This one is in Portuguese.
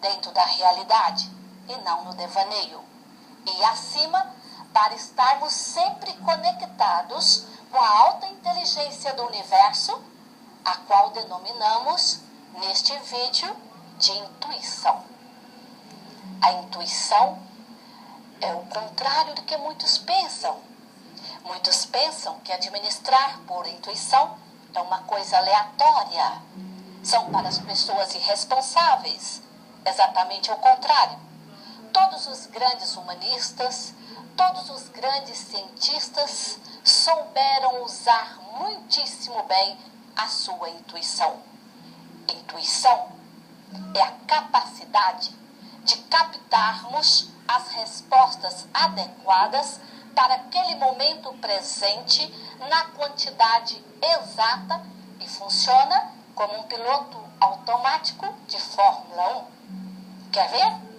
dentro da realidade e não no devaneio. E acima, para estarmos sempre conectados com a alta inteligência do universo, a qual denominamos, neste vídeo, de intuição. A intuição é o contrário do que muitos pensam. Muitos pensam que administrar por intuição é uma coisa aleatória. São para as pessoas irresponsáveis. Exatamente o contrário. Todos os grandes humanistas, todos os grandes cientistas souberam usar muitíssimo bem a sua intuição. Intuição é a capacidade de captarmos as respostas adequadas para aquele momento presente na quantidade exata e funciona como um piloto automático de Fórmula 1. Quer ver?